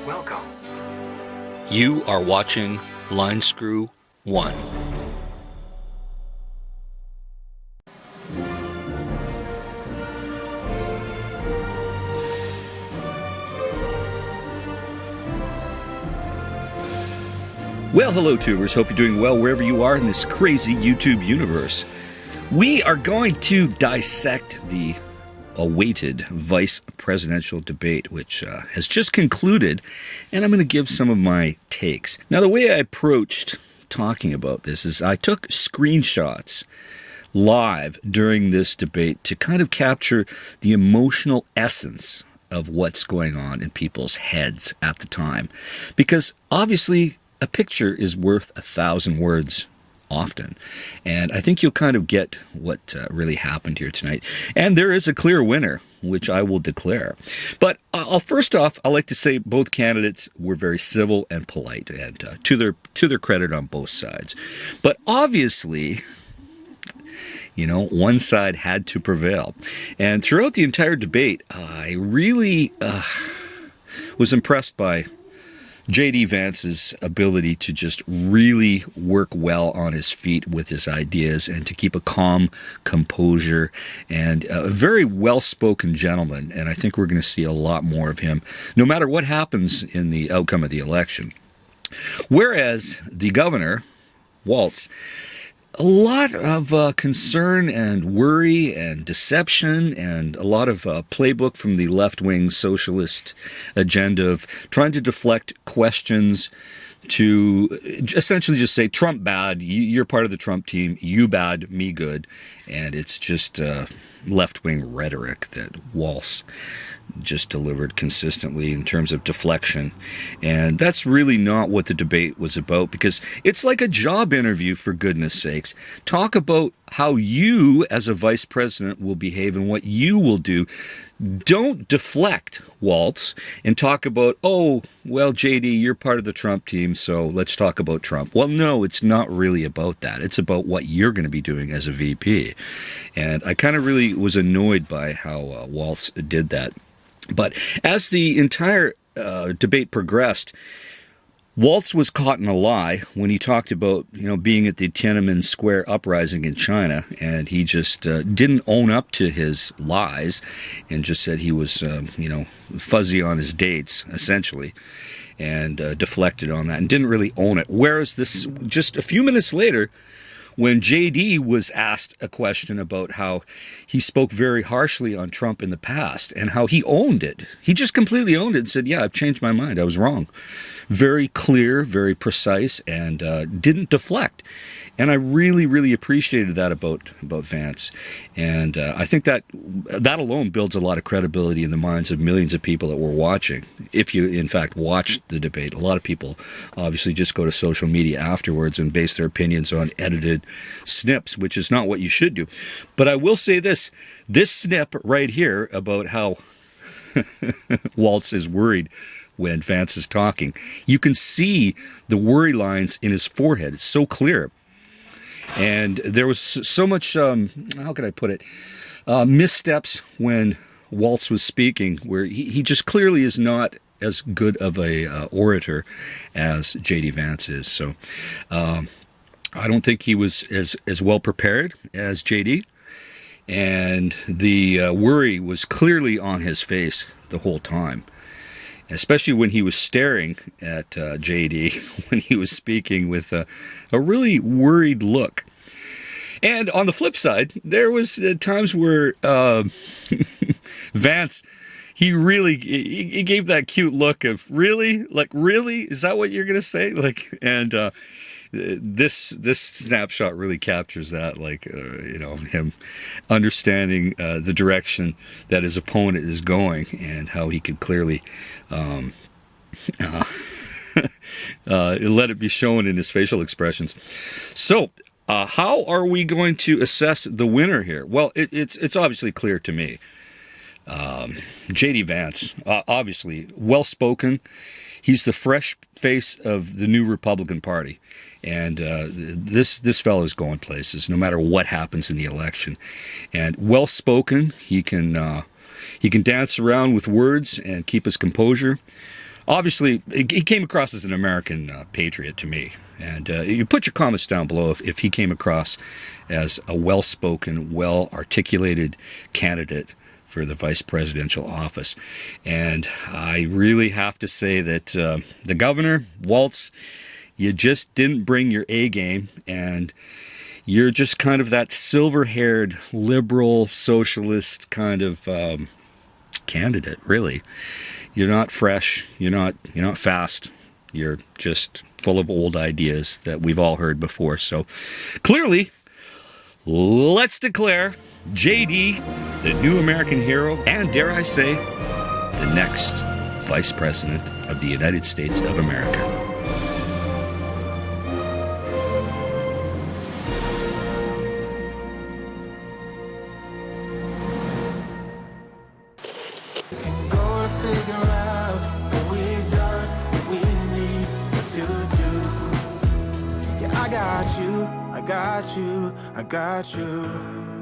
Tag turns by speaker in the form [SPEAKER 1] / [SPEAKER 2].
[SPEAKER 1] Welcome.
[SPEAKER 2] You are watching Line Screw 1. Well, hello tubers. Hope you're doing well wherever you are in this crazy YouTube universe. We are going to dissect the awaited vice presidential debate, which has just concluded, and I'm going to give some of my takes. Now, the way I approached talking about this is I took screenshots live during this debate to kind of capture the emotional essence of what's going on in people's heads at the time. Because obviously, a picture is worth 1,000 words often. And I think you'll kind of get what really happened here tonight. And there is a clear winner, which I will declare. But first off, I like to say both candidates were very civil and polite, and to their credit on both sides. But obviously, you know, one side had to prevail. And throughout the entire debate, I really was impressed by J.D. Vance's ability to just really work well on his feet with his ideas and to keep a calm composure, and a very well-spoken gentleman. And I think we're going to see a lot more of him, no matter what happens in the outcome of the election. Whereas the governor, Walz, a lot of concern and worry and deception and a lot of playbook from the left-wing socialist agenda of trying to deflect questions to essentially just say, Trump bad, you're part of the Trump team, you bad, me good. And it's just left-wing rhetoric that Walz just delivered consistently in terms of deflection. And that's really not what the debate was about, because it's like a job interview, for goodness sakes. Talk about how you as a vice president will behave and what you will do. Don't deflect, Walz, and talk about, oh, well, JD, you're part of the Trump team, so let's talk about Trump. Well, no, it's not really about that. It's about what you're going to be doing as a VP. And I kind of really was annoyed by how Walz did that. But as the entire debate progressed, Walz was caught in a lie when he talked about, you know, being at the Tiananmen Square uprising in China, and he just didn't own up to his lies and just said he was, fuzzy on his dates, essentially, and deflected on that and didn't really own it. Whereas this, just a few minutes later, when JD was asked a question about how he spoke very harshly on Trump in the past and how he owned it, he just completely owned it and said, yeah, I've changed my mind. I was wrong. Very clear, very precise, and didn't deflect. And I really, really appreciated that about Vance. And I think that alone builds a lot of credibility in the minds of millions of people that were watching. If you, in fact, watched the debate, a lot of people obviously just go to social media afterwards and base their opinions on edited snips, which is not what you should do. But I will say this snip right here about how Walz is worried when Vance is talking. You can see the worry lines in his forehead. It's so clear. And there was so much, how can I put it, missteps when Walz was speaking, where he just clearly is not as good of a orator as J.D. Vance is. So I don't think he was as well prepared as J.D., and the worry was clearly on his face the whole time, especially when he was staring at J.D. when he was speaking with a really worried look. And on the flip side, there was times where Vance, he gave that cute look of, really? Like, really? Is that what you're going to say? Like, and this snapshot really captures that, like, him understanding the direction that his opponent is going and how he could clearly let it be shown in his facial expressions. So, how are we going to assess the winner here? Well, it's obviously clear to me. J.D. Vance, obviously well-spoken. He's the fresh face of the new Republican Party. And this fellow is going places, no matter what happens in the election. And well-spoken, he can dance around with words and keep his composure. obviously, he came across as an American patriot to me. And you put your comments down below if he came across as a well-spoken, well-articulated candidate for the vice presidential office. And I really have to say that the governor, Walz, you just didn't bring your A game, and you're just kind of that silver-haired, liberal, socialist kind of candidate, really. You're not fresh, you're not fast, you're just full of old ideas that we've all heard before. So clearly, let's declare JD the new American hero, and dare I say, the next Vice President of the United States of America.
[SPEAKER 1] I got you.